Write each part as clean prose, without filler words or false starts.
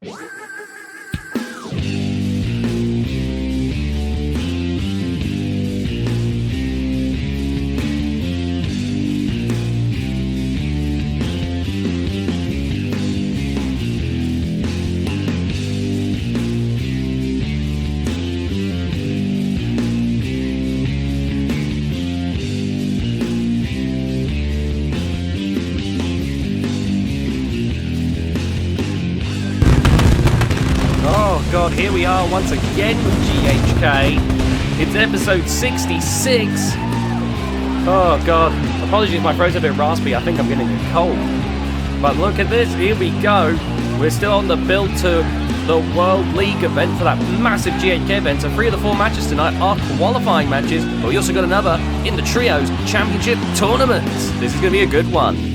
God, here we are once again with GHK. It's episode 66. Oh God, apologies if my throat's a bit raspy, I think I'm getting a cold. But look at this, here we go. We're still on the build to the World League event for that massive GHK event. So 3 of the 4 matches tonight are qualifying matches, but we also got another in the Trios Championship Tournament. This is going to be a good one.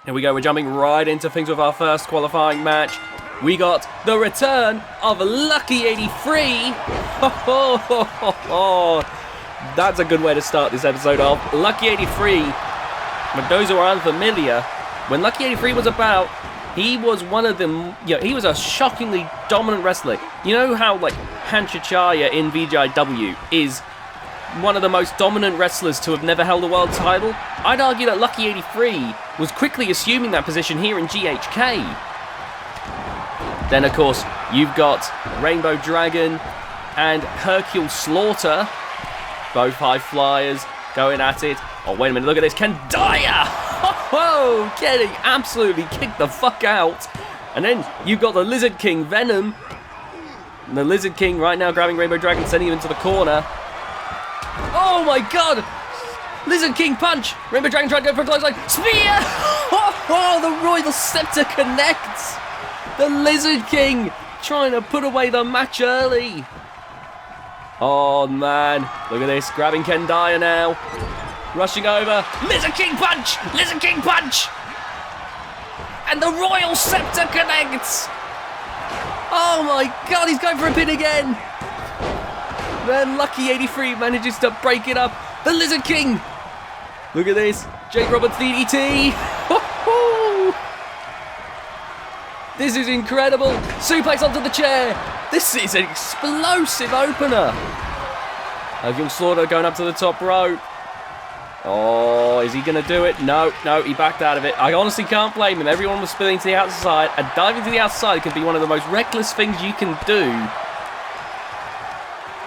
Here we go, we're jumping right into things with our first qualifying match. We got the return of Lucky 83. That's a good way to start this episode off. Lucky 83, for those who are unfamiliar, when Lucky 83 was about, he was one of them, he was a shockingly dominant wrestler. You know how, like, Hanchachaya in VGIW is one of the most dominant wrestlers to have never held a world title? I'd argue that Lucky 83 was quickly assuming that position here in GHK. Then, of course, you've got Rainbow Dragon and Hercule Slaughter, both high flyers, going at it. Oh, wait a minute, look at this, Kendaya! Oh, getting absolutely kicked the fuck out. And then you've got the Lizard King, Venom. And the Lizard King right now grabbing Rainbow Dragon, sending him into the corner. Oh my God! Lizard King punch! Rainbow Dragon trying to go for a close line. Spear! Oh, the Royal Scepter connects! The Lizard King trying to put away the match early. Oh man, look at this, grabbing Kendaya now. Rushing over. Lizard King punch! Lizard King punch! And the Royal Scepter connects! Oh my God, he's going for a pin again! Then Lucky 83 manages to break it up. The Lizard King! Look at this. Jake Roberts DDT. This is incredible. Suplex onto the chair. This is an explosive opener. Young Slaughter going up to the top rope. Oh, is he going to do it? No, he backed out of it. I honestly can't blame him. Everyone was spilling to the outside. And diving to the outside can be one of the most reckless things you can do.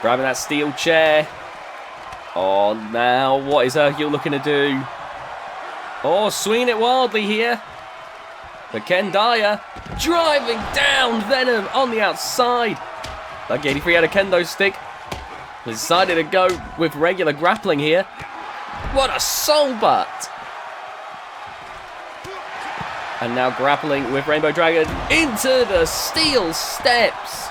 Grabbing that steel chair. Oh, now what is Hercule looking to do? Oh, swinging it wildly here. But Kendaya driving down Venom on the outside. Lucky 83 had a kendo stick. Decided to go with regular grappling here. What a soul butt. And now grappling with Rainbow Dragon into the steel steps.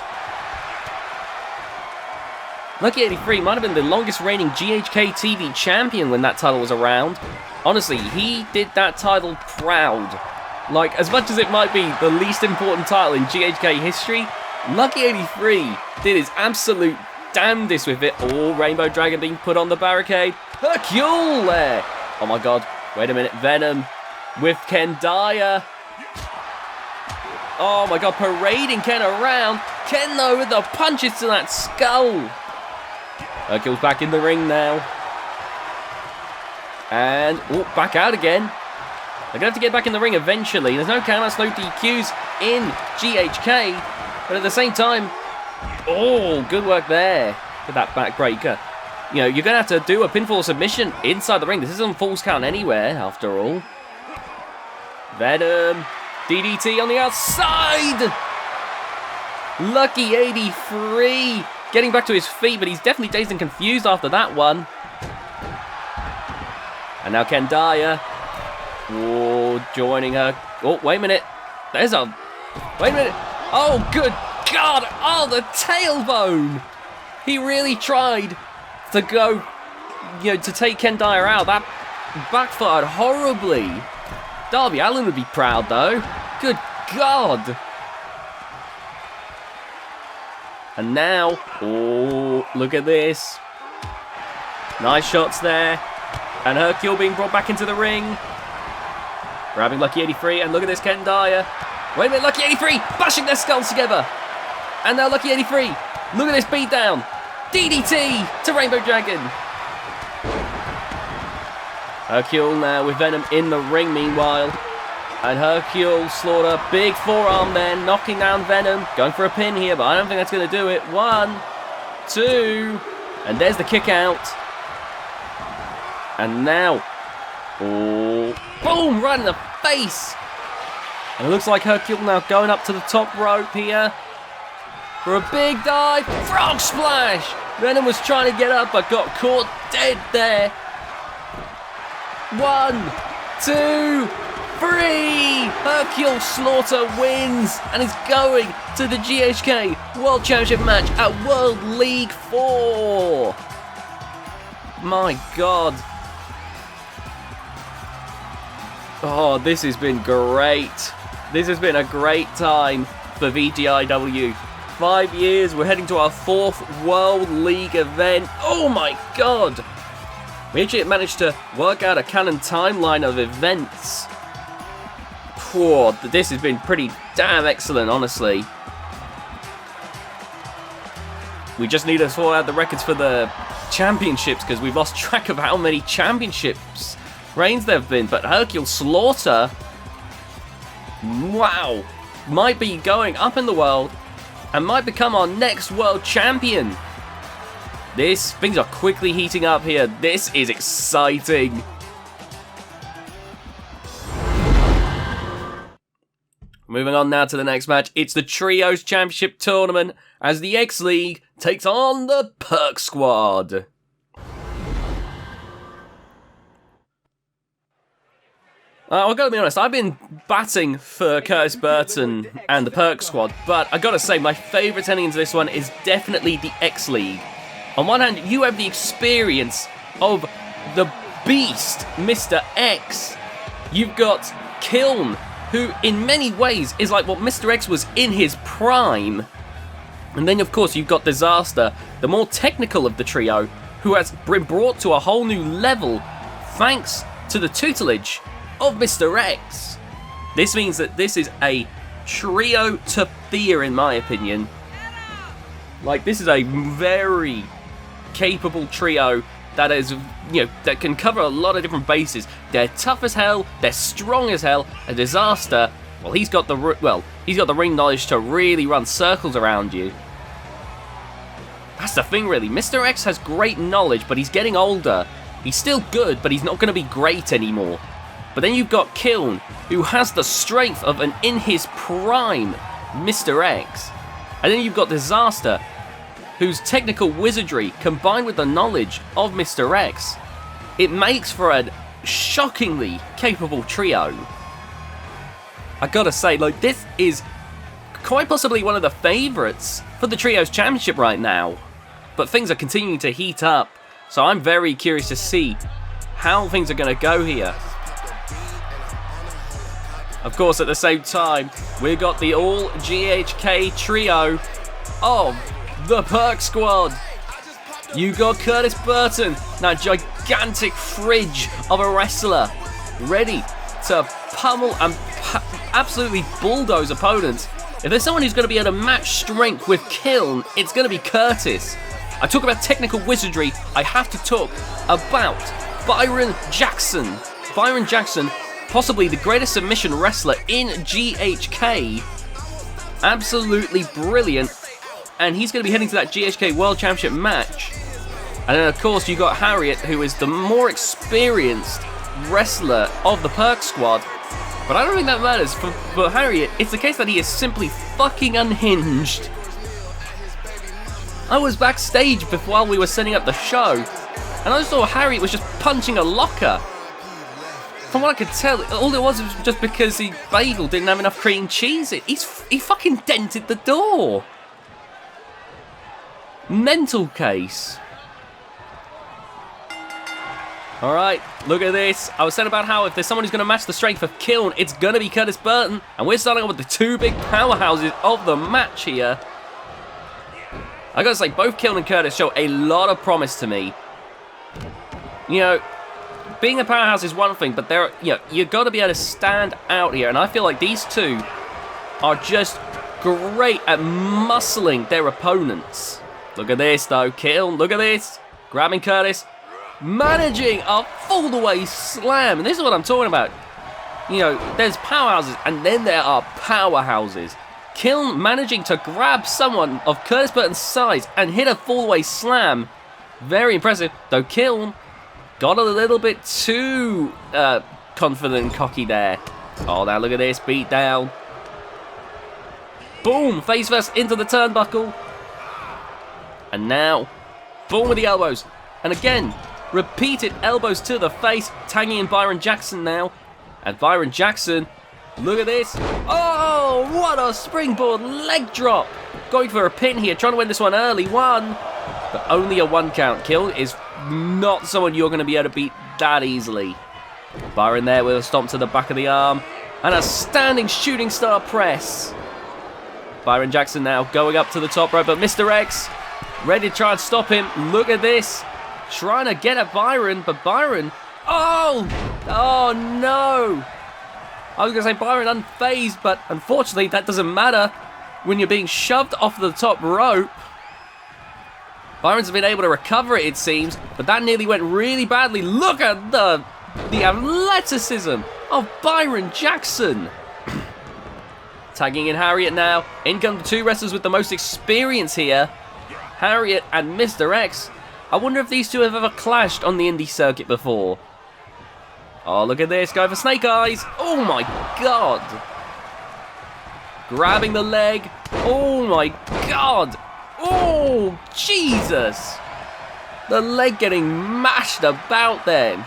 Lucky 83 might have been the longest reigning GHK TV champion when that title was around. Honestly, he did that title proud. Like, as much as it might be the least important title in GHK history, Lucky 83 did his absolute damnedest with it. Oh, Rainbow Dragon being put on the barricade. Hercule there. Oh my God, wait a minute. Venom with Kendaya. Oh my God, parading Ken around. Kendo with the punches to that skull. Hercule's back in the ring now. And, back out again. They're going to have to get back in the ring eventually. There's no countouts, no DQs in GHK. But at the same time, good work there for that backbreaker. You're going to have to do a pinfall submission inside the ring. This isn't Falls Count anywhere, after all. Venom. DDT on the outside. Lucky 83. Getting back to his feet, but he's definitely dazed and confused after that one. And now Kendaya. Joining her. Wait a minute. Wait a minute. Oh, good God. Oh, the tailbone. He really tried to go, to take Kendaya out. That backfired horribly. Darby Allin would be proud, though. Good God. And now, look at this. Nice shots there. And Hercule being brought back into the ring. Grabbing Lucky 83, and look at this Ken Dyer. Wait a minute, Lucky 83 bashing their skulls together. And now Lucky 83, look at this beatdown. DDT to Rainbow Dragon. Hercule now with Venom in the ring meanwhile. And Hercule Slaughter, big forearm there, knocking down Venom. Going for a pin here, but I don't think that's going to do it. 1, 2, and there's the kick out. And now, oh, boom, right in the face. And it looks like Hercule now going up to the top rope here for a big dive. Frog splash. Venom was trying to get up, but got caught dead there. 1, 2, 3! Hercule Slaughter wins and is going to the GHK World Championship match at World League 4. My God. Oh, this has been great. This has been a great time for VGIW. 5 years, we're heading to our 4th World League event. Oh my God. We actually managed to work out a canon timeline of events. Whoa, this has been pretty damn excellent, honestly. We just need to sort out the records for the championships because we've lost track of how many championships reigns there have been. But Hercule Slaughter, wow, might be going up in the world and might become our next world champion. Things are quickly heating up here. This is exciting. Moving on now to the next match. It's the Trios Championship Tournament as the X League takes on the Perk Squad. I've got to be honest, I've been batting for Curtis Burton and the Perk Squad, but I got to say, my favourite ending into this one is definitely the X League. On one hand, you have the experience of the beast, Mr. X. You've got Kiln, who in many ways is like what Mr. X was in his prime. And then, of course, you've got Disaster, the more technical of the trio, who has been brought to a whole new level thanks to the tutelage of Mr. X. This means that this is a trio to fear, in my opinion. Like, this is a very capable trio that is, that can cover a lot of different bases. They're tough as hell, they're strong as hell. A Disaster, well, he's got the ring knowledge to really run circles around you. That's the thing, really. Mr. X has great knowledge, but he's getting older. He's still good, but he's not going to be great anymore. But then you've got Kiln, who has the strength of an in his prime Mr. X. And then you've got Disaster, whose technical wizardry combined with the knowledge of Mr. X, it makes for a shockingly capable trio. I gotta say, like, this is quite possibly one of the favourites for the Trios Championship right now. But things are continuing to heat up, so I'm very curious to see how things are going to go here. Of course, at the same time, we've got the all GHK trio of the Perk Squad. You got Curtis Burton, now gigantic fridge of a wrestler, ready to pummel and absolutely bulldoze opponents. If there's someone who's going to be able to match strength with Kiln, it's going to be Curtis. I talk about technical wizardry, I have to talk about Byron Jackson. Byron Jackson, possibly the greatest submission wrestler in GHK. Absolutely brilliant. And he's going to be heading to that GHK World Championship match. And then, of course, you got Harriet, who is the more experienced wrestler of the Perk Squad. But I don't think that matters. For Harriet, it's the case that he is simply fucking unhinged. I was backstage while we were setting up the show, and I saw Harriet was just punching a locker. From what I could tell, all it was just because the bagel didn't have enough cream cheese. He fucking dented the door. Mental case. Alright, look at this. I was saying about how if there's someone who's going to match the strength of Kiln, it's going to be Curtis Burton. And we're starting off with the two big powerhouses of the match here. I gotta say, both Kiln and Curtis show a lot of promise to me. You know, being a powerhouse is one thing, but you've got to be able to stand out here. And I feel like these two are just great at muscling their opponents. Look at this, though. Kill. Look at this. Grabbing Curtis. Managing a full-away slam. And this is what I'm talking about. You know, there's powerhouses, and then there are powerhouses. Kiln managing to grab someone of Curtis Burton's size and hit a full-away slam. Very impressive. Though Kiln got a little bit too confident and cocky there. Oh, now look at this. Beat down. Boom. Face first into the turnbuckle. And now, boom with the elbows. And again, repeated elbows to the face. Tagging in Byron Jackson now. And Byron Jackson, look at this. Oh, what a springboard leg drop. Going for a pin here, trying to win this one early. One, but only a 1 count. Kill is not someone you're going to be able to beat that easily. Byron there with a stomp to the back of the arm. And a standing shooting star press. Byron Jackson now going up to the top rope, but Mr. X ready to try and stop him. Look at this. Trying to get at Byron, but Byron... Oh no! I was going to say Byron unfazed, but unfortunately that doesn't matter when you're being shoved off the top rope. Byron's been able to recover it seems, but that nearly went really badly. Look at the athleticism of Byron Jackson. Tagging in Harriet now. In come the two wrestlers with the most experience here. Harriet and Mr. X. I wonder if these two have ever clashed on the indie circuit before. Oh, look at this. Going for snake eyes. Oh, my God. Grabbing the leg. Oh, my God. Oh, Jesus. The leg getting mashed about then.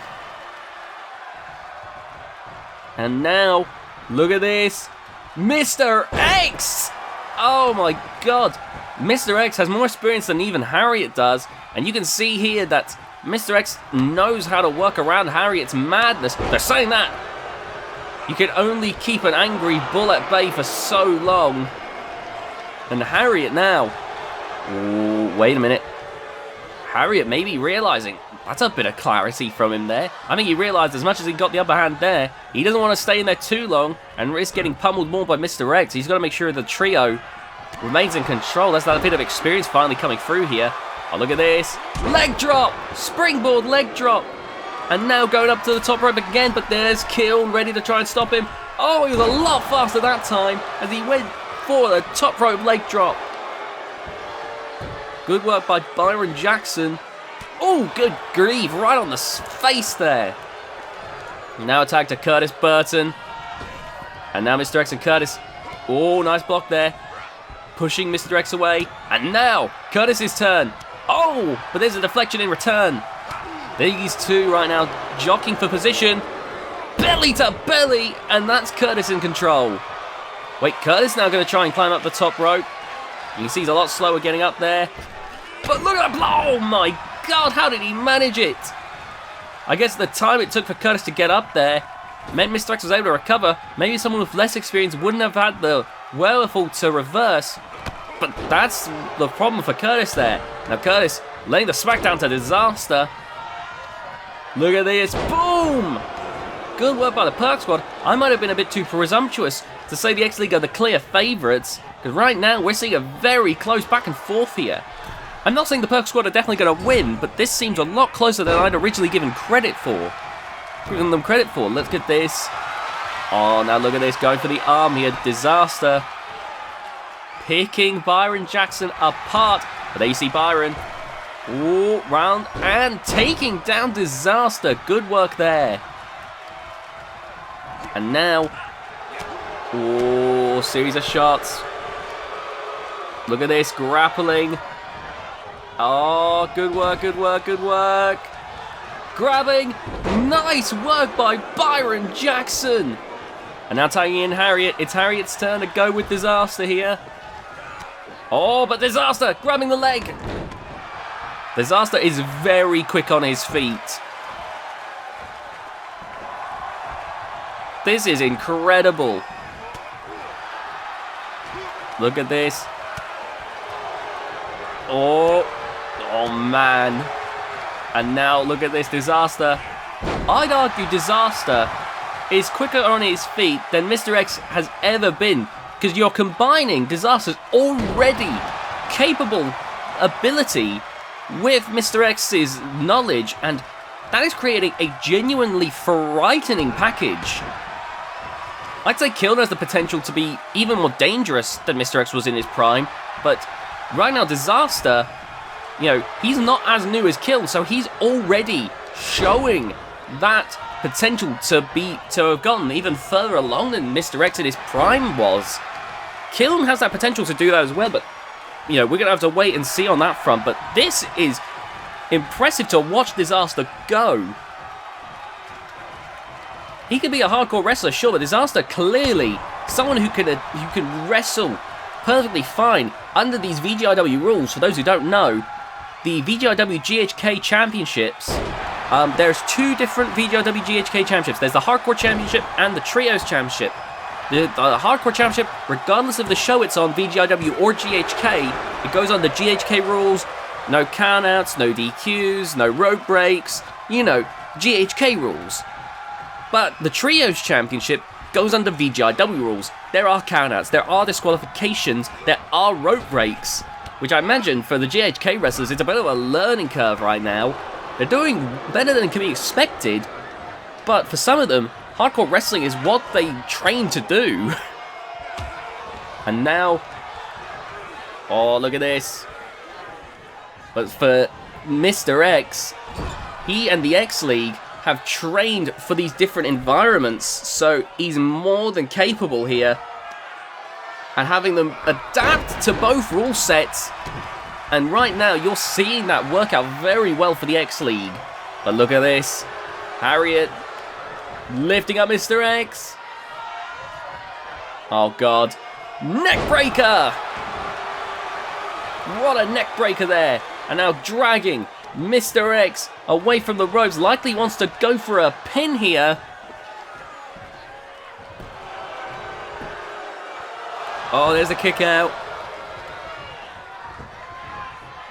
And now, look at this. Mr. X. Oh, my God. Mr. X has more experience than even Harriet does. And you can see here that Mr. X knows how to work around Harriet's madness. They're saying that you can only keep an angry bull at bay for so long. And Harriet now. Ooh, wait a minute. Harriet may be realizing that's a bit of clarity from him there. I think he realized as much as he got the upper hand there, he doesn't want to stay in there too long and risk getting pummeled more by Mr. X. He's got to make sure the trio remains in control. That's that bit of experience finally coming through here. Oh, look at this. Leg drop. Springboard leg drop. And now going up to the top rope again, but there's Kiln ready to try and stop him. Oh, he was a lot faster that time as he went for the top rope leg drop. Good work by Byron Jackson. Oh, good grief. Right on the face there. Now a tag to Curtis Burton. And now Mr. X and Curtis. Oh, nice block there. Pushing Mr. X away. And now Curtis's turn. Oh, but there's a deflection in return. These two right now jockeying for position. Belly to belly, and that's Curtis in control. Wait, Curtis now going to try and climb up the top rope. You can see he's a lot slower getting up there. But look at that blow. Oh my God, how did he manage it? I guess the time it took for Curtis to get up there meant Mr. X was able to recover. Maybe someone with less experience wouldn't have had the wherewithal to reverse. But that's the problem for Curtis there. Now Curtis laying the smackdown to Disaster. Look at this. Boom! Good work by the Perk Squad. I might have been a bit too presumptuous to say the X-League are the clear favourites. Because right now we're seeing a very close back and forth here. I'm not saying the Perk Squad are definitely going to win, but this seems a lot closer than I'd originally given them credit for. Let's get this. Oh, now look at this. Going for the arm here. Disaster. Picking Byron Jackson apart. But there you see Byron. Ooh, round and taking down Disaster. Good work there. And now, ooh, series of shots. Look at this, grappling. Oh, good work, good work, good work. Grabbing. Nice work by Byron Jackson. And now tagging in Harriet. It's Harriet's turn to go with Disaster here. Oh, but Disaster grabbing the leg. Disaster is very quick on his feet. This is incredible. Look at this. Oh man. And now look at this. Disaster I'd argue Disaster is quicker on his feet than Mr. X has ever been, because you're combining Disaster's already capable ability with Mr. X's knowledge, and that is creating a genuinely frightening package. I'd say Killner has the potential to be even more dangerous than Mr. X was in his prime, but right now Disaster, you know, he's not as new as Kill, so he's already showing that potential to have gotten even further along than Mr. X in his prime was. Kiln has that potential to do that as well, but you know, we're gonna have to wait and see on that front. But this is impressive to watch Disaster go. He could be a hardcore wrestler, sure, but Disaster clearly someone who can wrestle perfectly fine under these VGIW rules. For those who don't know, the VGIW GHK championships, there's two different VGIW GHK championships. There's the Hardcore Championship and the Trios Championship. The Hardcore Championship, regardless of the show it's on, VGIW or GHK, it goes on the GHK rules. No countouts, no DQs, no rope breaks, you know, GHK rules. But the Trios Championship goes under VGIW rules. There are countouts, there are disqualifications, there are rope breaks, which I imagine for the GHK wrestlers, it's a bit of a learning curve right now. They're doing better than can be expected, but for some of them, hardcore wrestling is what they train to do. And now, oh, look at this. But for Mr. X, he and the X League have trained for these different environments, so he's more than capable here. And having them adapt to both rule sets. And right now, you're seeing that work out very well for the X League. But look at this. Harriet lifting up Mr. X. Oh, God. Neck breaker! What a neck breaker there. And now dragging Mr. X away from the ropes. Likely wants to go for a pin here. Oh, there's a kick out.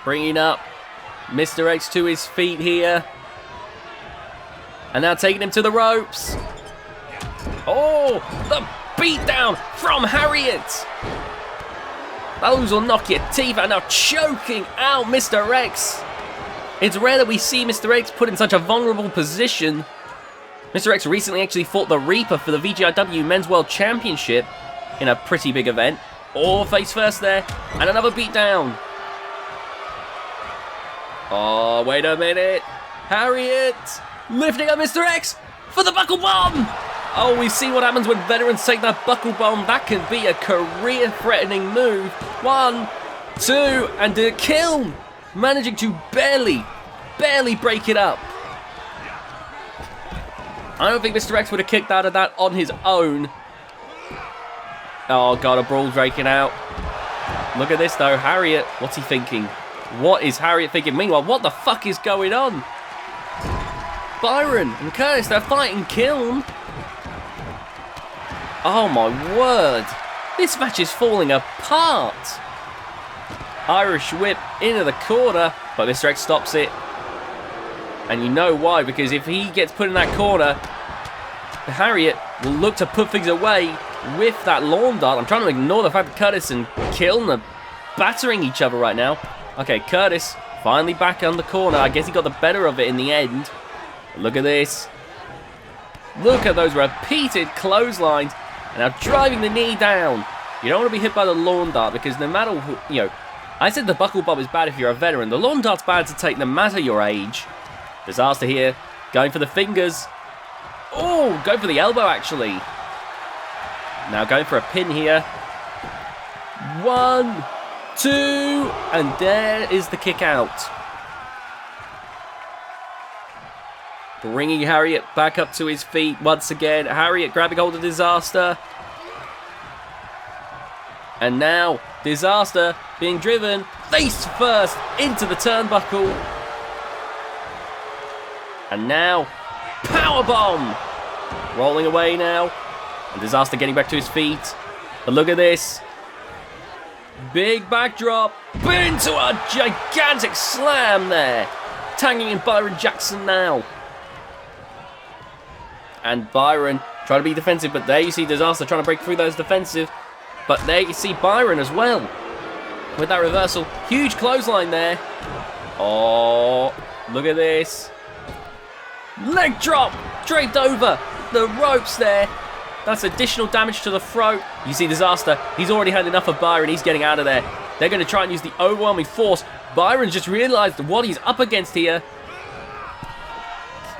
Bringing up Mr. X to his feet here. And now taking him to the ropes. Oh, the beatdown from Harriet. Those will knock your teeth out. Now choking out Mr. X. It's rare that we see Mr. X put in such a vulnerable position. Mr. X recently actually fought the Reaper for the VGIW Men's World Championship in a pretty big event. Oh, face first there. And another beatdown. Oh, wait a minute. Harriet lifting up Mr. X for the buckle bomb. Oh, we see what happens when veterans take that buckle bomb. That can be a career-threatening move. 1, 2, and the kill. Managing to barely break it up. I don't think Mr. X would have kicked out of that on his own. Oh, God, a brawl breaking out. Look at this, though. Harriet, what's he thinking? What is Harriet thinking? Meanwhile, what the fuck is going on? Byron and Curtis, they're fighting Kiln. Oh, my word. This match is falling apart. Irish whip into the corner, but Mr. X stops it. And you know why, because if he gets put in that corner, Harriet will look to put things away with that lawn dart. I'm trying to ignore the fact that Curtis and Kiln are battering each other right now. Okay, Curtis finally back on the corner. I guess he got the better of it in the end. Look at this. Look at those repeated clotheslines. And now driving the knee down. You don't want to be hit by the lawn dart because no matter who, you know, I said the buckle bomb is bad if you're a veteran. The lawn dart's bad to take no matter your age. Disaster here. Going for the fingers. Oh, go for the elbow actually. Now going for a pin here. 1, 2, and there is the kick out. Bringing Harriet back up to his feet once again. Harriet grabbing hold of Disaster. And now Disaster being driven face first into the turnbuckle. And now powerbomb. Rolling away now. And Disaster getting back to his feet. But look at this. Big backdrop. Into a gigantic slam there. Tagging in Byron Jackson now. And Byron trying to be defensive, but there you see Disaster trying to break through those defensive. But there you see Byron as well with that reversal. Huge clothesline there. Oh, look at this. Leg drop draped over the ropes there. That's additional damage to the throat. You see Disaster. He's already had enough of Byron. He's getting out of there. They're going to try and use the overwhelming force. Byron's just realized what he's up against here.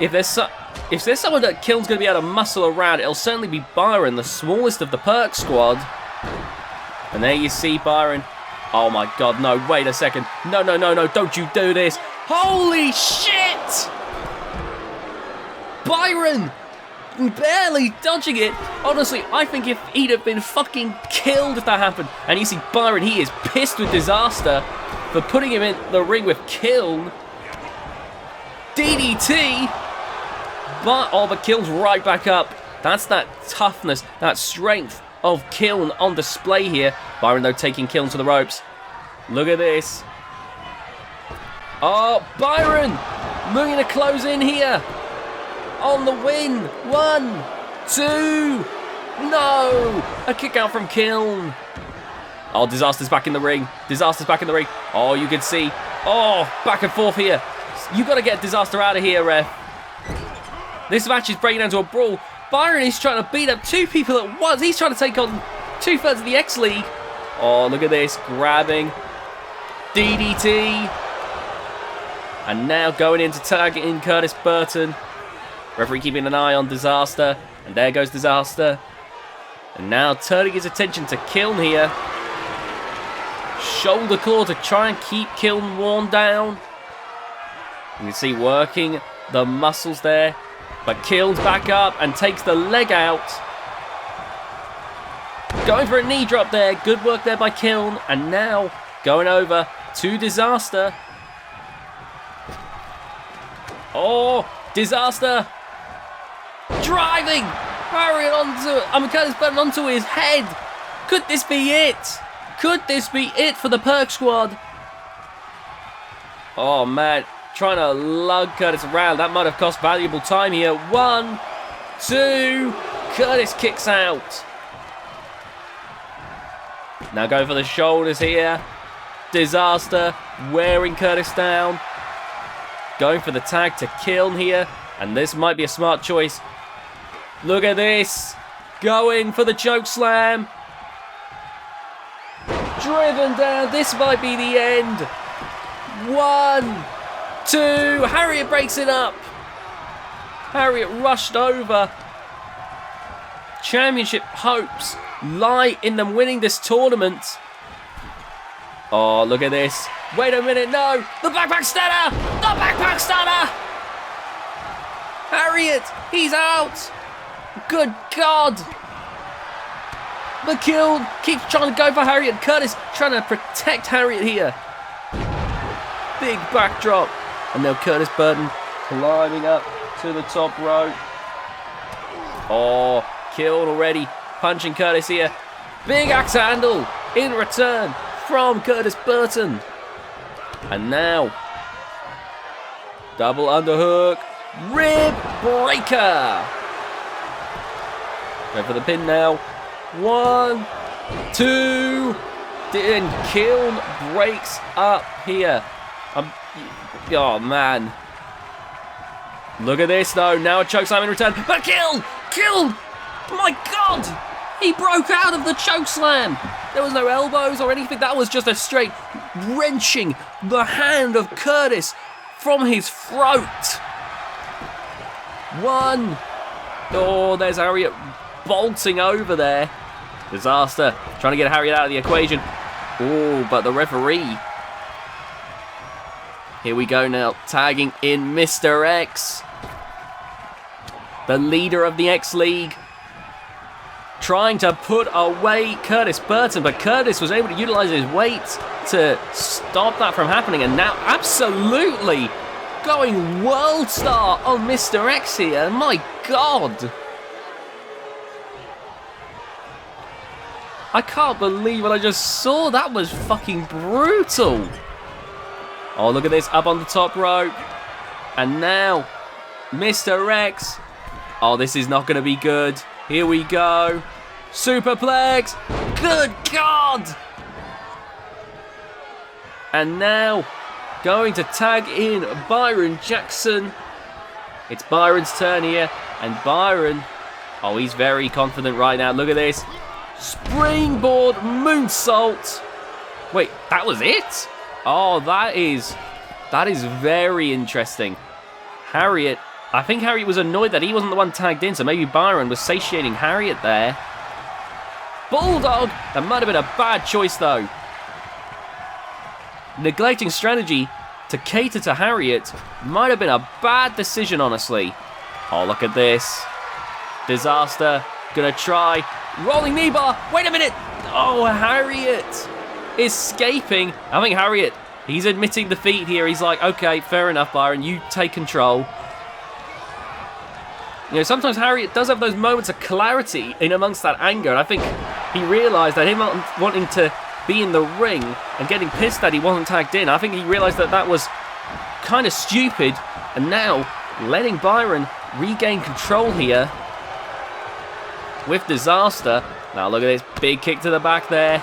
If there's someone that Kiln's going to be able to muscle around, it'll certainly be Byron, the smallest of the Perk squad. And there you see Byron. Oh my god, no, wait a second. No, no, no, no, don't you do this. Holy shit! Byron! Barely dodging it. Honestly, I think if he'd have been fucking killed if that happened. And you see Byron, he is pissed with Disaster for putting him in the ring with Kiln. DDT! But Kiln's right back up. That's that toughness, that strength of Kiln on display here. Byron, though, taking Kiln to the ropes. Look at this. Oh, Byron looking to close in here. On the win. 1, 2. No! A kick out from Kiln. Oh, Disaster's back in the ring. Disaster's back in the ring. Oh, you can see. Oh, back and forth here. You got to get Disaster out of here, ref. This match is breaking down to a brawl. Byron is trying to beat up 2 people at once. He's trying to take on 2/3 of the X League. Oh, look at this. Grabbing. DDT. And now going in to tag in Curtis Burton. Referee keeping an eye on Disaster. And there goes Disaster. And now turning his attention to Kiln here. Shoulder claw to try and keep Kiln worn down. You can see working the muscles there. But Kiln's back up and takes the leg out. Going for a knee drop there. Good work there by Kiln. And now going over to Disaster. Oh, Disaster. Driving. Harriet onto, Curtis Burton onto his head. Could this be it? Could this be it for the Perk squad? Oh, man. Trying to lug Curtis around. That might have cost valuable time here. 1, 2. Curtis kicks out. Now going for the shoulders here. Disaster wearing Curtis down. Going for the tag to Kiln here. And this might be a smart choice. Look at this. Going for the choke slam. Driven down. This might be the end. 1, 2. Harriet breaks it up. Harriet rushed over. Championship hopes lie in them winning this tournament. Oh, look at this. Wait a minute, no. The backpack stunner. The backpack stunner. Harriet, he's out. Good God. McKill keeps trying to go for Harriet. Curtis trying to protect Harriet here. Big backdrop. And now Curtis Burton climbing up to the top rope. Oh, killed already. Punching Curtis here. Big axe handle in return from Curtis Burton. And now, double underhook. Rib breaker. Go for the pin now. 1, 2. And Kiln breaks up here. Oh, man. Look at this, though. Now a chokeslam in return. But Kiln! My God! He broke out of the chokeslam. There was no elbows or anything. That was just a straight wrenching the hand of Curtis from his throat. 1. Oh, there's Harriet bolting over there. Disaster. Trying to get Harriet out of the equation. Oh, but the referee. Here we go now. Tagging in Mr. X. The leader of the X League. Trying to put away Curtis Burton, but Curtis was able to utilize his weight to stop that from happening. And now absolutely going world star on Mr. X here. My God. I can't believe what I just saw. That was fucking brutal. Oh, look at this. Up on the top rope. And now, Mr. X. Oh, this is not going to be good. Here we go. Superplex. Good God. And now, going to tag in Byron Jackson. It's Byron's turn here. And Byron, oh, he's very confident right now. Look at this. Springboard moonsault. Wait, that was it? Oh, that is very interesting. Harriet, I think Harriet was annoyed that he wasn't the one tagged in, so maybe Byron was satiating Harriet there. Bulldog, that might have been a bad choice though. Neglecting strategy to cater to Harriet might have been a bad decision, honestly. Oh, look at this. Disaster, gonna try. Rolling knee bar, wait a minute. Oh, Harriet escaping. I think Harriet, he's admitting defeat here. He's like, okay, fair enough, Byron, you take control. You know, sometimes Harriet does have those moments of clarity in amongst that anger, and I think he realised that him wanting to be in the ring and getting pissed that he wasn't tagged in, I think he realised that that was kind of stupid, and now letting Byron regain control here with Disaster. Now look at this, big kick to the back there.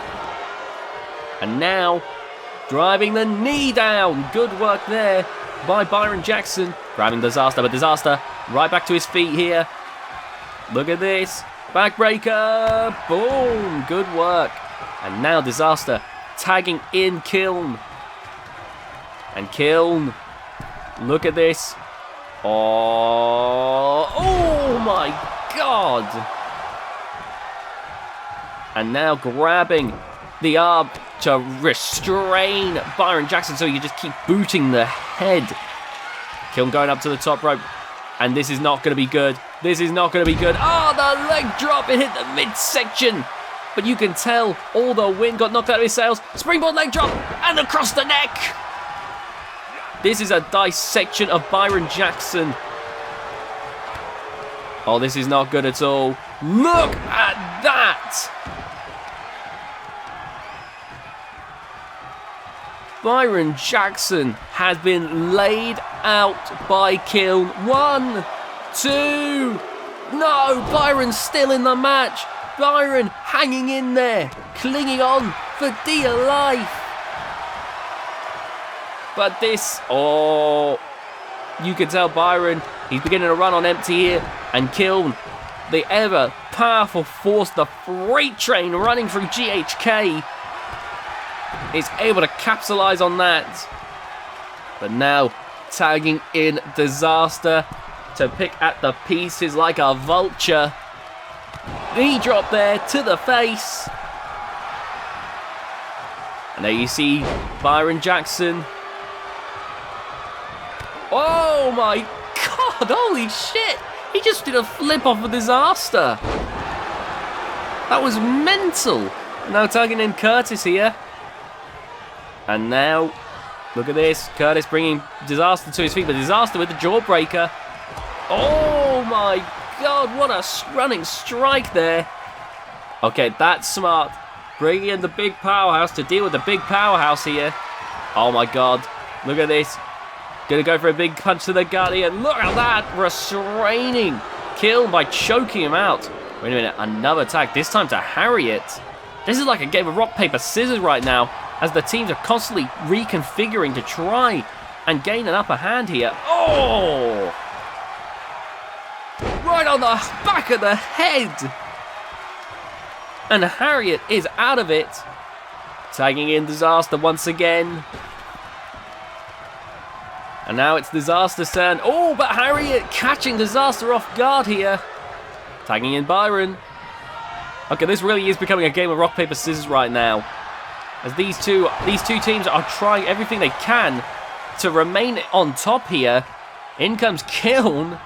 And now, driving the knee down. Good work there by Byron Jackson. Grabbing Disaster, but Disaster right back to his feet here. Look at this. Backbreaker. Boom. Good work. And now Disaster tagging in Kiln. And Kiln. Look at this. Oh my God. And now grabbing the arm to restrain Byron Jackson so you just keep booting the head. Kiln going up to the top rope. And this is not going to be good. This is not going to be good. Oh, the leg drop. It hit the midsection. But you can tell all the wind got knocked out of his sails. Springboard leg drop and across the neck. This is a dissection of Byron Jackson. Oh, this is not good at all. Look at that. Byron Jackson has been laid out by Kiln. 1, 2. No, Byron's still in the match. Byron hanging in there, clinging on for dear life. But this, oh, you can tell Byron, he's beginning to run on empty here. And Kiln, the ever powerful force, the freight train running through GHK, is able to capitalize on that. But now tagging in Disaster to pick at the pieces like a vulture. Knee drop there to the face. And there you see Byron Jackson. Oh my God, holy shit. He just did a flip off of Disaster. That was mental. Now tagging in Curtis here. And now, look at this. Curtis bringing Disaster to his feet, but Disaster with the jawbreaker. Oh my God, what a running strike there. Okay, that's smart. Bringing in the big powerhouse to deal with the big powerhouse here. Oh my God, look at this. Gonna go for a big punch to the gut here. Look at that, restraining Kiln by choking him out. Wait a minute, another tag, this time to Harriet. This is like a game of rock, paper, scissors right now, as the teams are constantly reconfiguring to try and gain an upper hand here. Oh! Right on the back of the head! And Harriet is out of it. Tagging in Disaster once again. And now it's Disaster's turn. Oh, but Harriet catching Disaster off guard here. Tagging in Byron. Okay, this really is becoming a game of rock, paper, scissors right now. As these two teams are trying everything they can to remain on top here. In comes Kiln.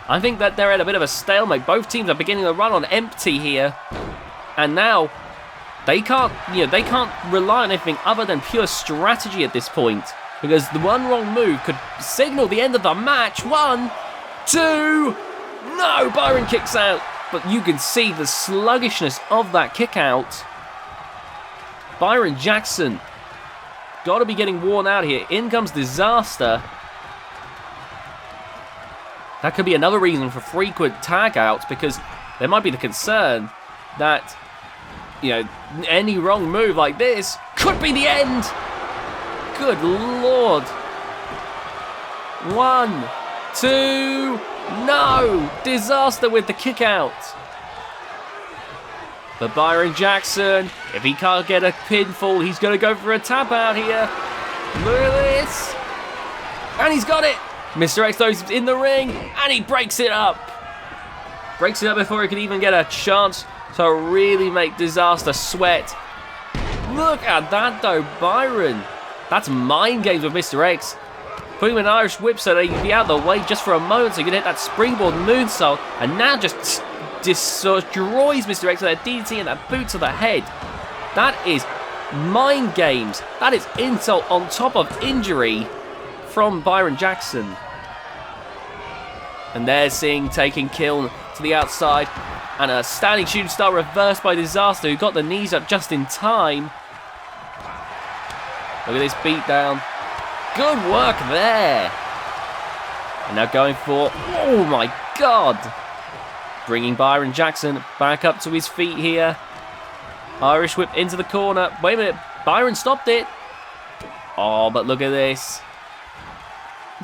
I think that they're at a bit of a stalemate. Both teams are beginning to run on empty here. And now they can't rely on anything other than pure strategy at this point. Because the one wrong move could signal the end of the match. 1, 2. No, Byron kicks out. But you can see the sluggishness of that kick out. Byron Jackson got to be getting worn out here. In comes Disaster. That could be another reason for frequent tag outs, because there might be the concern that, you know, any wrong move like this could be the end. Good Lord. 1, 2, no! Disaster with the kick out. But Byron Jackson, if he can't get a pinfall, he's going to go for a tap out here. Look at this. And he's got it. Mr. X goes in the ring, and he breaks it up. Breaks it up before he can even get a chance to really make Disaster sweat. Look at that though, Byron. That's mind games with Mr. X. Putting him in an Irish whip so that he can be out of the way just for a moment so he can hit that springboard moonsault, and now just destroys Mr. X with that DDT and that boot to the head. That is mind games. That is insult on top of injury from Byron Jackson. And there's Singh taking Kiln to the outside, and a standing shooting star reversed by Disaster, who got the knees up just in time. Look at this beatdown. Good work there. And now going for, oh my God. Bringing Byron Jackson back up to his feet here. Irish whip into the corner. Wait a minute, Byron stopped it. Oh, but look at this.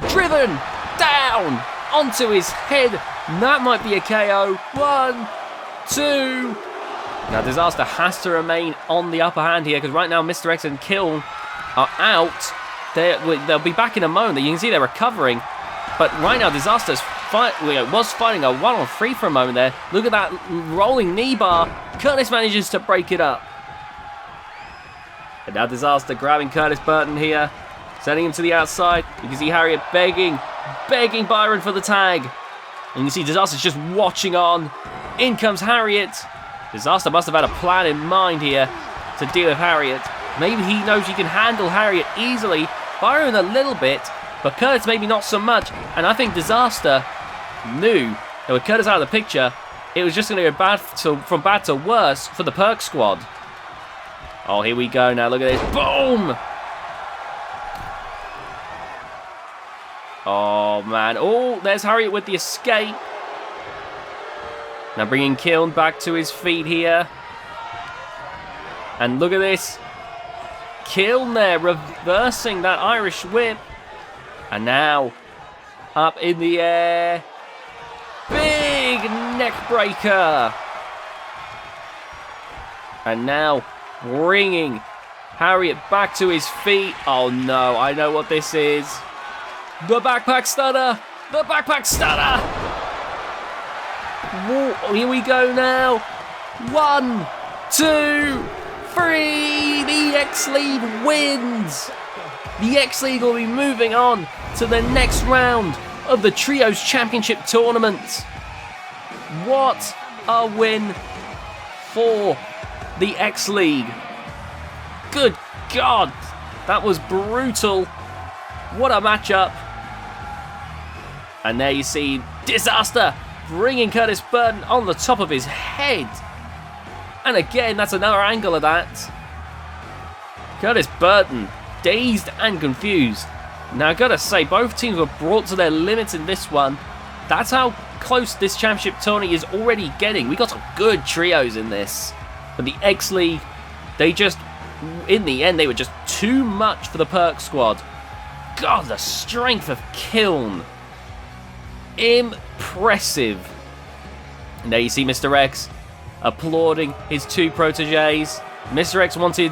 Driven down onto his head. That might be a KO. 1, 2. Now Disaster has to remain on the upper hand here, because right now Mr. X and Kiln are out. They'll be back in a moment. You can see they're recovering. But right now Disaster's was fighting a 1-on-3 for a moment there. Look at that rolling knee bar. Curtis manages to break it up. And now Disaster grabbing Curtis Burton here, sending him to the outside. You can see Harriet begging Byron for the tag. And you can see Disaster's just watching on. In comes Harriet. Disaster must have had a plan in mind here to deal with Harriet. Maybe he knows he can handle Harriet easily. Byron a little bit, but Curtis maybe not so much. And I think Disaster knew that with Curtis out of the picture, it was just going to go from bad to worse for the Perk squad. Oh, here we go now. Look at this. Boom! Oh, man. Oh, there's Harriet with the escape. Now bringing Kiln back to his feet here. And look at this. Kiln there, reversing that Irish whip. And now, up in the air. Big neck breaker. And now, bringing Harriet back to his feet. Oh no, I know what this is. The backpack stunner. The backpack stunner. Whoa, here we go now. 1, 2, 3. The X-League wins. The X-League will be moving on to the next round of the Trios Championship Tournament. What a win for the X-League. Good God, that was brutal. What a matchup. And there you see Disaster bringing Curtis Burton on the top of his head. And again, that's another angle of that. Curtis Burton, dazed and confused. Now, I've got to say, both teams were brought to their limits in this one. That's how close this championship tourney is already getting. We got some good trios in this. But the X-League, they just, in the end, they were just too much for the Perk squad. God, the strength of Kiln. Impressive. And there you see Mr. X applauding his two proteges. Mr. X wanted,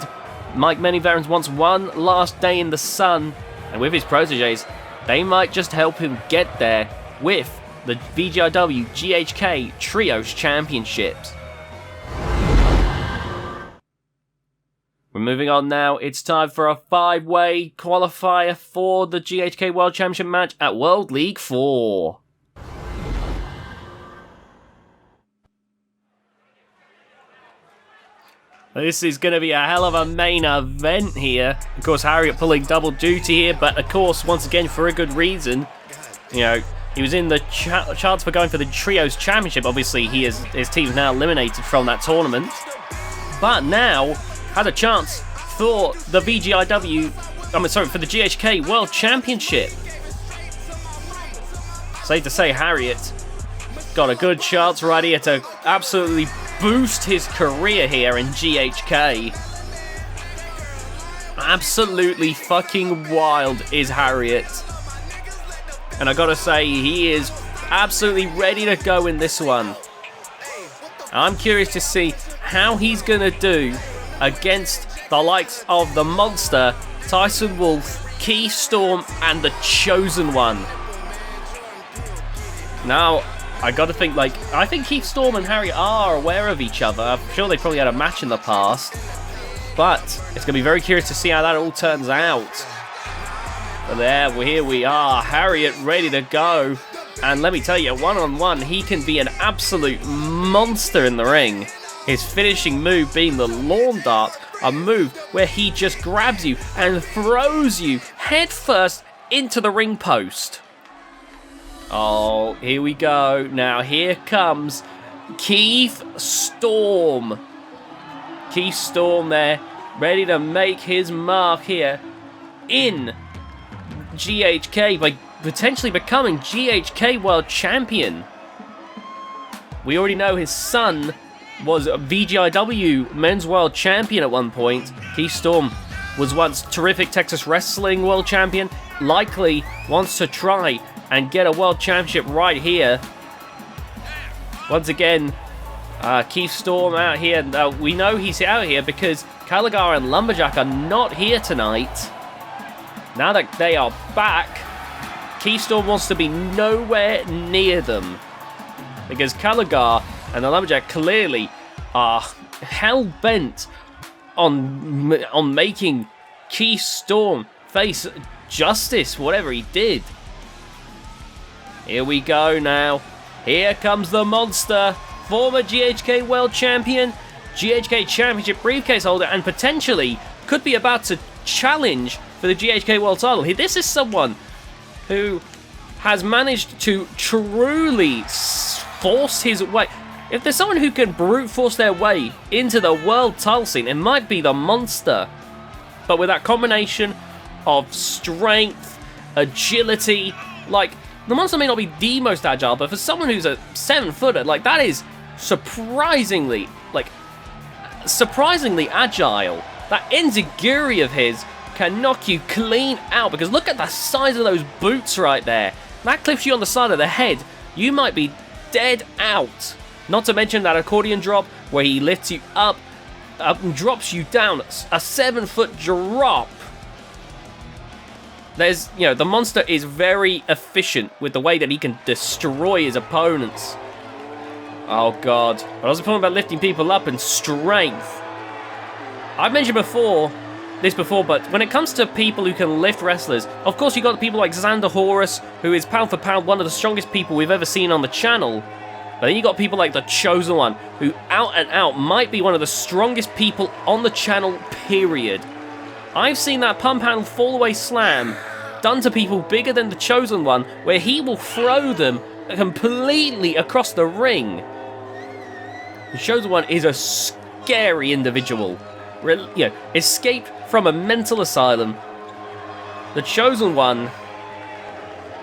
like many veterans, wants one last day in the sun. And with his proteges, they might just help him get there with the VGIW GHK Trios Championships. We're moving on now. It's time for a 5-way qualifier for the GHK World Championship match at World League 4. This is going to be a hell of a main event here. Of course, Harriet pulling double duty here, but of course, once again, for a good reason. You know, he was in the chance for going for the Trios Championship. Obviously, his team's now eliminated from that tournament. But now, has a chance for the for the GHK World Championship. Safe to say, Harriet got a good chance right here to absolutely boost his career here in GHK. Absolutely fucking wild is Harriet. And I gotta say, he is absolutely ready to go in this one. I'm curious to see how he's gonna do against the likes of the Monster, Tyson Wolf, Keith Storm, and the Chosen One. Now, I gotta think, like, I think Keith Storm and Harry are aware of each other. I'm sure they probably had a match in the past. But it's gonna be very curious to see how that all turns out. But here we are, Harriet ready to go. And let me tell you, one-on-one, he can be an absolute monster in the ring. His finishing move being the lawn dart, a move where he just grabs you and throws you head first into the ring post. Oh, here we go. Now here comes Keith Storm. Keith Storm there, ready to make his mark here in GHK by potentially becoming GHK World Champion. We already know his son was a VGIW Men's World Champion at one point. Keith Storm was once terrific Texas Wrestling World Champion. Likely wants to try and get a World Championship right here. Once again, Keith Storm out here. We know he's out here because Caligar and Lumberjack are not here tonight. Now that they are back, Keith Storm wants to be nowhere near them. Because Caligar and the Lumberjack clearly are hell-bent on making Keith Storm face justice, whatever he did. Here we go now. Here comes the Monster, former GHK World Champion, GHK Championship briefcase holder, and potentially could be about to challenge for the GHK World title. This is someone who has managed to truly force his way. If there's someone who can brute force their way into the world title scene, it might be the Monster. But with that combination of strength, agility, like, the Monster may not be the most agile, but for someone who's a 7-footer, like, that is surprisingly agile. That enziguri of his can knock you clean out, because look at the size of those boots right there. That clips you on the side of the head. You might be dead out. Not to mention that accordion drop where he lifts you up and drops you down. A 7-foot drop. There's, the Monster is very efficient with the way that he can destroy his opponents. Oh god. I was talking about lifting people up and strength. I've mentioned this before, but when it comes to people who can lift wrestlers, of course you got people like Xander Horus, who is pound for pound one of the strongest people we've ever seen on the channel. But then you got people like the Chosen One, who out and out might be one of the strongest people on the channel, period. I've seen that pump handle fall away slam done to people bigger than the Chosen One, where he will throw them completely across the ring. The Chosen One is a scary individual. Escaped from a mental asylum. The Chosen One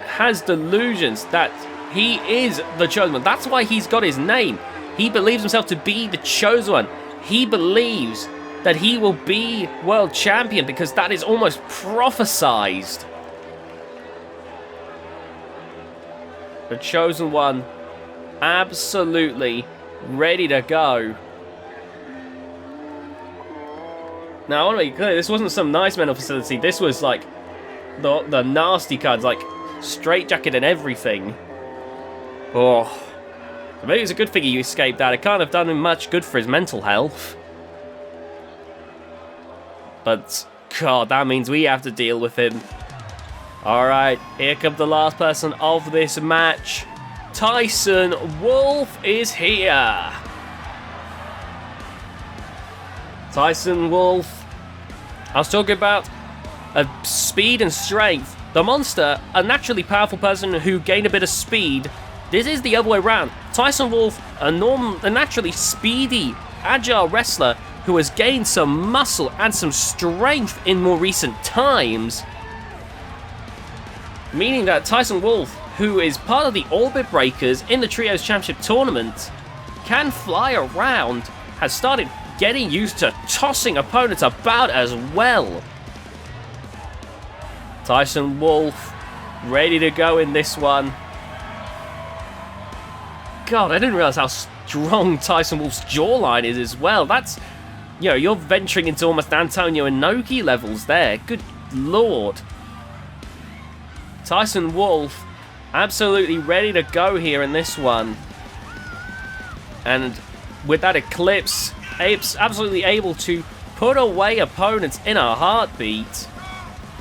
has delusions that he is the Chosen One. That's why he's got his name. He believes himself to be the Chosen One. He believes that he will be world champion because that is almost prophesized. The Chosen One, absolutely ready to go. Now, I want to be clear, this wasn't some nice mental facility. This was like the nasty cards, like straight jacket and everything. Oh, maybe it's a good thing he escaped that. It can't have done him much good for his mental health. But, God, that means we have to deal with him. Alright, here comes the last person of this match. Tyson Wolf is here. Tyson Wolf. I was talking about speed and strength. The Monster, a naturally powerful person who gained a bit of speed. This is the other way around. Tyson Wolf, a naturally speedy, agile wrestler who has gained some muscle and some strength in more recent times. Meaning that Tyson Wolf, who is part of the Orbit Breakers in the Trios Championship Tournament, can fly around, has started getting used to tossing opponents about as well. Tyson Wolf ready to go in this one. God, I didn't realize how strong Tyson Wolf's jawline is as well. That's, you know, you're venturing into almost Antonio Inoki levels there. Good lord. Tyson Wolf absolutely ready to go here in this one. And with that Eclipse, Ape's absolutely able to put away opponents in a heartbeat.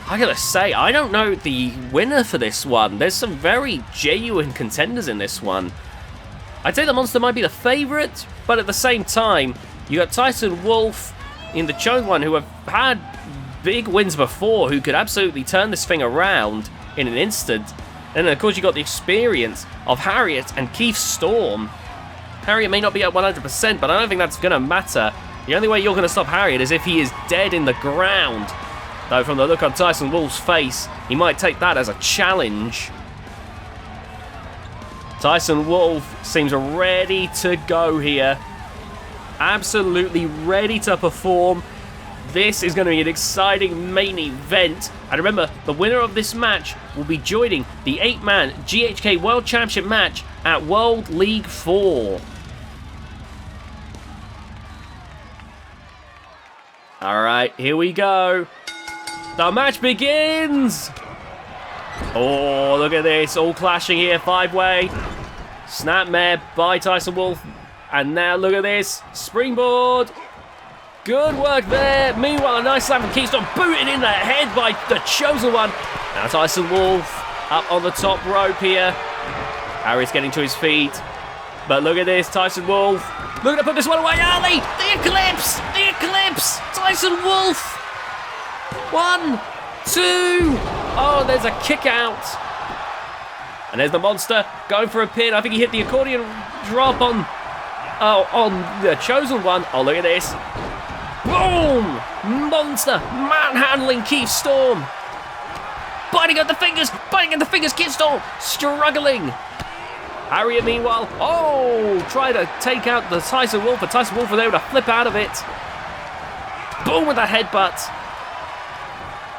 I gotta say, I don't know the winner for this one. There's some very genuine contenders in this one. I'd say the Monster might be the favourite, but at the same time, you got Tyson Wolf in the Chosen One, who have had big wins before, who could absolutely turn this thing around in an instant. And then, of course, you got the experience of Harriet and Keith Storm. Harriet may not be at 100%, but I don't think that's going to matter. The only way you're going to stop Harriet is if he is dead in the ground. Though, from the look on Tyson Wolf's face, he might take that as a challenge. Tyson Wolf seems ready to go here. Absolutely ready to perform. This is going to be an exciting main event. And remember, the winner of this match will be joining the 8-man GHK World Championship match at World League 4. Alright, here we go. The match begins! Oh, look at this. All clashing here. 5-way. Snapmare by Tyson Wolf. And now look at this. Springboard. Good work there. Meanwhile, a nice slam from Keystone. Booted in the head by the Chosen One. Now Tyson Wolf up on the top rope here. Aries getting to his feet. But look at this. Tyson Wolf looking to put this one away. Ali! The Eclipse! The Eclipse! Tyson Wolf! 1, 2. Oh, there's a kick out. And there's the Monster going for a pin. I think he hit the accordion drop on the Chosen One. Oh, look at this. Boom! Monster manhandling Keith Storm. Biting at the fingers, Keith Storm struggling. Harriet, meanwhile, try to take out the Tyson Wolf, but Tyson Wolf was able to flip out of it. Boom with a headbutt.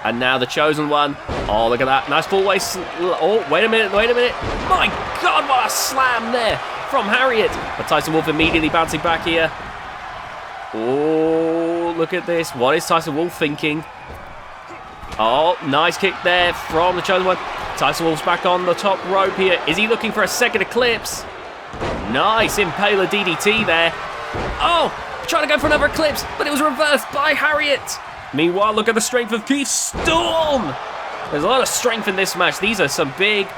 And now the Chosen One. Oh, look at that. Nice full waist. Oh, wait a minute. My God, what a slam there from Harriet. But Tyson Wolf immediately bouncing back here. Oh, look at this. What is Tyson Wolf thinking? Oh, nice kick there from the Chosen One. Tyson Wolf's back on the top rope here. Is he looking for a second Eclipse? Nice Impaler DDT there. Oh, trying to go for another Eclipse, but it was reversed by Harriet. Meanwhile, look at the strength of Keith Storm. There's a lot of strength in this match. These are some big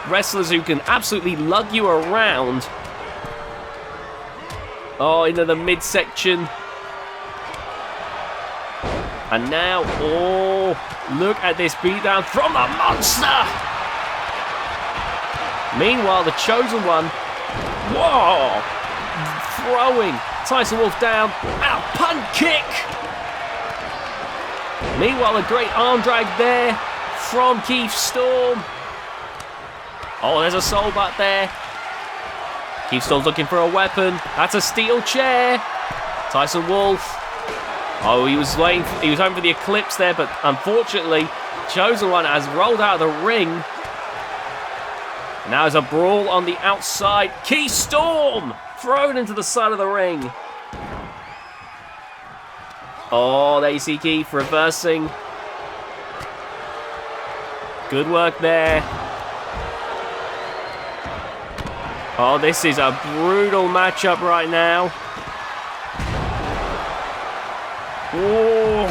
wrestlers who can absolutely lug you around. Oh, into the midsection. And now, look at this beatdown from the Monster. Meanwhile, the Chosen One, throwing Tyson Wolf down, and a punt kick. Meanwhile, a great arm drag there from Keith Storm. Oh, there's a soul butt there. Keith Storm's looking for a weapon. That's a steel chair. Tyson Wolf. Oh, he was hoping for the Eclipse there, but unfortunately, Chosen One has rolled out of the ring. Now there's a brawl on the outside. Keith Storm thrown into the side of the ring. Oh, there you see Keith reversing. Good work there. Oh, this is a brutal matchup right now. Oh,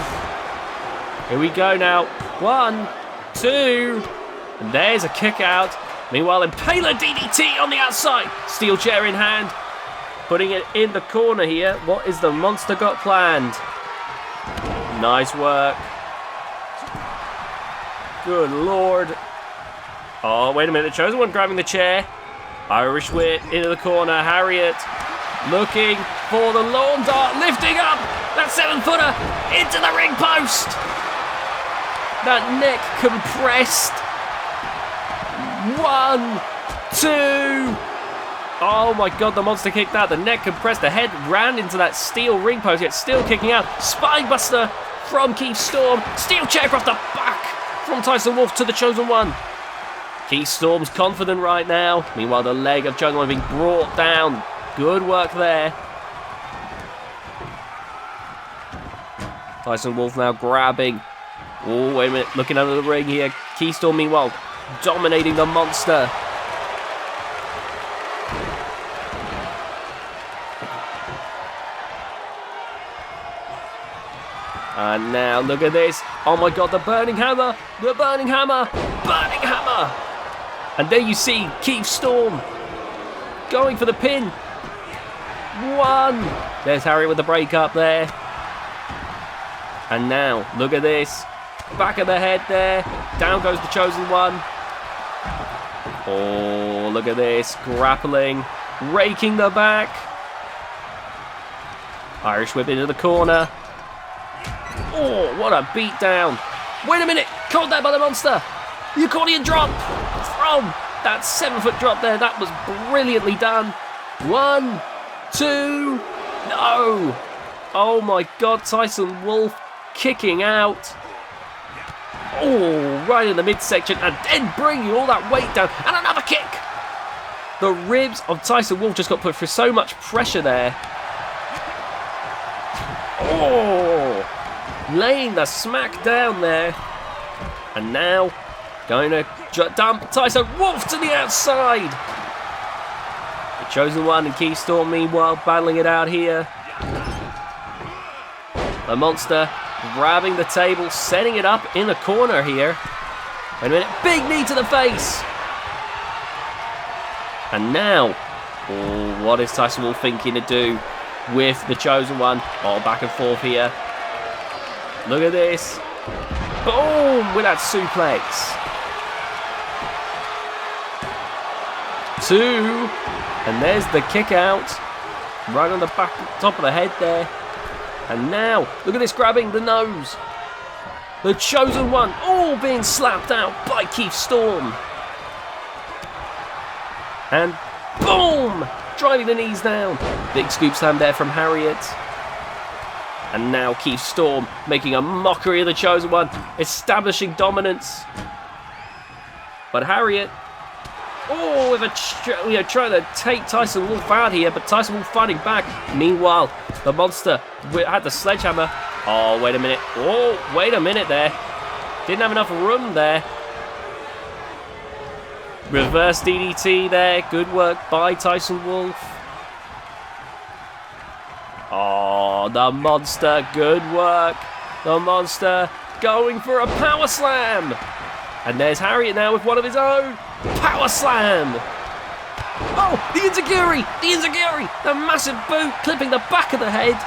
here we go now. 1, 2, and there's a kick out. Meanwhile, Impaler DDT on the outside. Steel chair in hand. Putting it in the corner here. What is the Monster got planned? Nice work. Good lord. Oh, wait a minute. The Chosen One grabbing the chair. Irish whip into the corner. Harriet looking for the lawn dart. Lifting up. That 7-footer into the ring post. That neck compressed. 1, 2. Oh my god, the monster kicked out. The neck compressed. The head ran into that steel ring post, yet still kicking out. Spinebuster from Keith Storm. Steel chair across the back from Tyson Wolf to the Chosen One. Keith Storm's confident right now. Meanwhile, the leg of Chosen One being brought down. Good work there. Tyson Wolf now grabbing. Oh, wait a minute. Looking under the ring here. Keith Storm, meanwhile, dominating the monster. And now, look at this. Oh my god, the burning hammer. The burning hammer. Burning hammer. And there you see Keith Storm going for the pin. 1. There's Harry with the break up there. And now, look at this. Back of the head there. Down goes the Chosen One. Oh, look at this. Grappling. Raking the back. Irish whip into the corner. Oh, what a beatdown. Wait a minute. Caught that by the monster. The accordion drop from that 7-foot drop there. That was brilliantly done. 1, 2. No. Oh my god, Tyson Wolf kicking out. Oh, right in the midsection and then bringing all that weight down. And another kick. The ribs of Tyson Wolf just got put through so much pressure there. Oh, laying the smack down there. And now going to dump Tyson Wolf to the outside. The Chosen One and Keith Storm meanwhile battling it out here. The monster grabbing the table, setting it up in the corner here. Wait a minute, big knee to the face. And now, oh, what is Tyson Wolf thinking to do with the Chosen One? Oh, back and forth here. Look at this. Boom, with that suplex. 2, and there's the kick out. Right on the back, top of the head there. And now, look at this, grabbing the nose. The Chosen One, all being slapped out by Keith Storm. And boom! Driving the knees down. Big scoop slam there from Harriet. And now Keith Storm making a mockery of the Chosen One, establishing dominance. But Harriet, oh, with a trying to take Tyson Wolf out here, but Tyson Wolf fighting back. Meanwhile, the monster had the sledgehammer. Oh, wait a minute. Oh, wait a minute there. Didn't have enough room there. Reverse DDT there. Good work by Tyson Wolf. Oh, the monster. Good work. The monster going for a power slam. And there's Harriet now with one of his own. Power slam. Oh, the Enziguri. The Enziguri. The massive boot clipping the back of the head.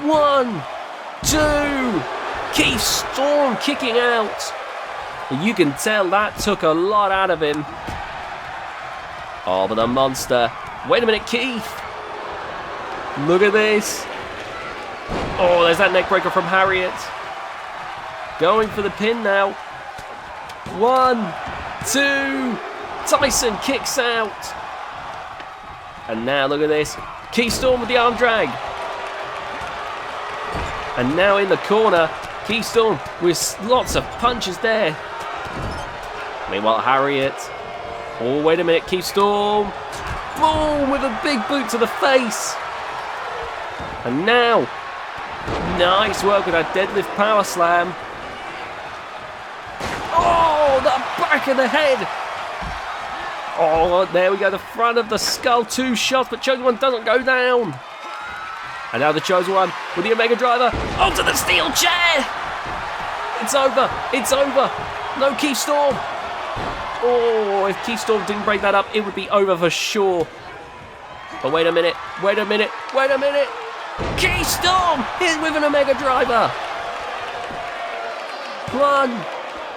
1, 2. Keith Storm kicking out. You can tell that took a lot out of him. Oh, but the monster. Wait a minute, Keith. Look at this. Oh, there's that neck breaker from Harriet. Going for the pin now. 1, 2. Tyson kicks out. And now look at this. Keith Storm with the arm drag. And now in the corner, Keith Storm with lots of punches there. Meanwhile, Harriet. Oh, wait a minute. Keith Storm. Boom, with a big boot to the face. And now, nice work with that deadlift power slam. Oh, the back of the head. Oh, there we go. The front of the skull. 2 shots, but Chosen One doesn't go down. And now the Chosen One with the Omega Driver onto the steel chair. It's over. It's over. No Keith Storm. Oh, if Keith Storm didn't break that up, it would be over for sure. But wait a minute. Wait a minute. Wait a minute. Keith Storm hit with an Omega Driver. 1,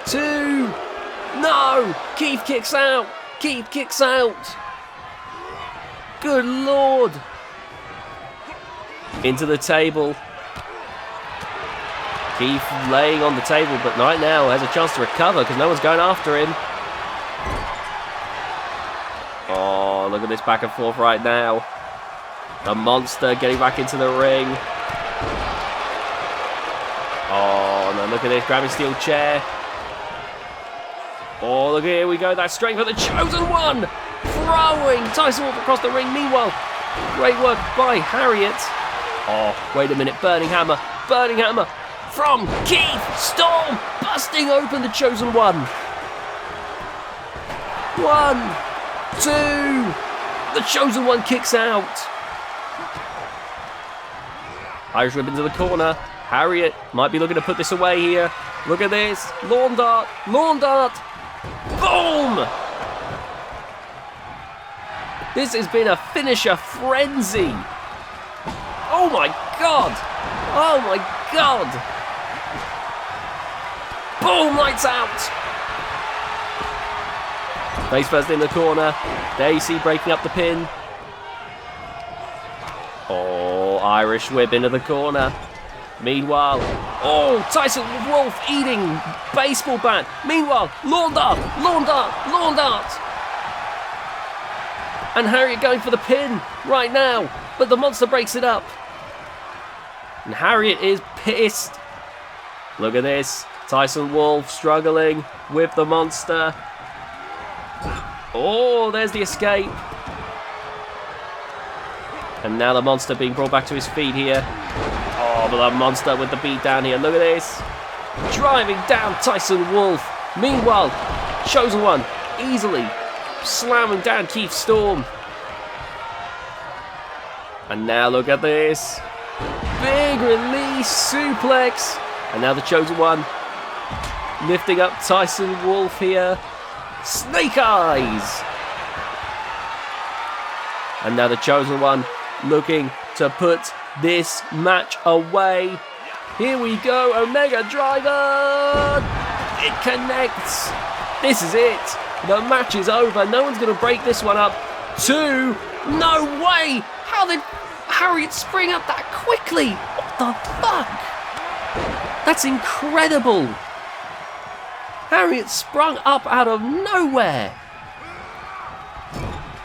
2. No. Keith kicks out. Keith kicks out. Good Lord. Into the table. Keith laying on the table, but right now has a chance to recover because no one's going after him. Oh, look at this back and forth right now. The monster getting back into the ring. Oh, no, look at this, grabbing steel chair. Oh, look, here we go, that strength of the Chosen One. Throwing Tyson Wolf across the ring. Meanwhile, great work by Harriet. Oh, wait a minute, Burning Hammer from Keith Storm, busting open the Chosen One. 1, 2, the Chosen One kicks out. Irish whip into the corner. Harriet might be looking to put this away here. Look at this, lawn dart, boom! This has been a finisher frenzy. Oh my god! Oh my god! Boom! Lights out! Face first in the corner. Daisy breaking up the pin. Oh, Irish whip into the corner. Meanwhile, oh, Tyson Wolf eating baseball bat. Meanwhile, lawn dart. And Harriet going for the pin right now, but the monster breaks it up. And Harriet is pissed. Look at this. Tyson Wolf struggling with the monster. Oh, there's the escape. And now the monster being brought back to his feet here. Oh, but the monster with the beat down here. Look at this. Driving down Tyson Wolf. Meanwhile, Chosen One easily slamming down Keith Storm. And now look at this. Big release suplex. And now the Chosen One lifting up Tyson Wolf here. Snake Eyes. And now the Chosen One looking to put this match away. Here we go. Omega Driver. It connects. This is it. The match is over. No one's going to break this one up. 2. No way. How did Harriet spring up that quickly? What the fuck? That's incredible. Harriet sprung up out of nowhere.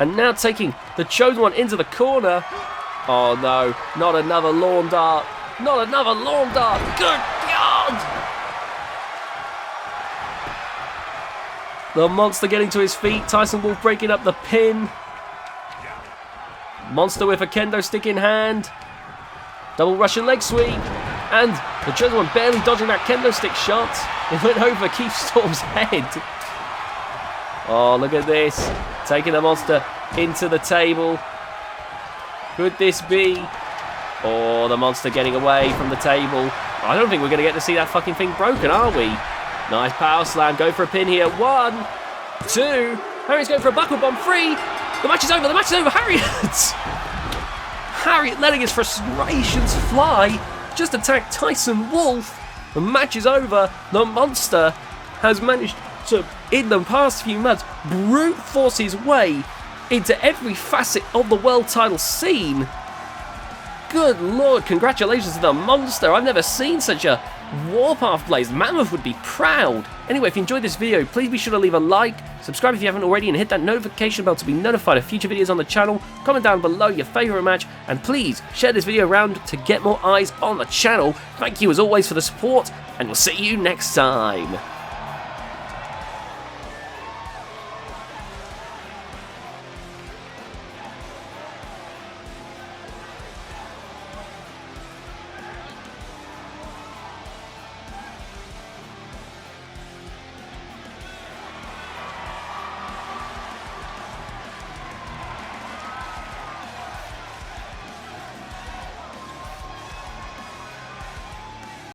And now taking the Chosen One into the corner. Oh no, not another lawn dart. Not another lawn dart. Good God. The monster getting to his feet. Tyson Wolf breaking up the pin. Monster with a kendo stick in hand. Double Russian leg sweep. And the Chosen One barely dodging that kendo stick shot. It went over Keith Storm's head. Oh, look at this. Taking the monster into the table. Could this be? Oh, the monster getting away from the table. I don't think we're going to get to see that fucking thing broken, are we? Nice power slam. Go for a pin here. 1, 2. Harriet's going for a buckle bomb. 3. The match is over. The match is over. Harriet letting his frustrations fly. Just attacked Tyson Wolf. The match is over. The monster has managed to, in the past few months, brute force his way into every facet of the world title scene. Good lord, congratulations to the monster. I've never seen such a warpath blaze. Mammoth would be proud. Anyway, if you enjoyed this video, please be sure to leave a like, subscribe if you haven't already, and hit that notification bell to be notified of future videos on the channel. Comment down below your favourite match, and please share this video around to get more eyes on the channel. Thank you as always for the support, and we'll see you next time.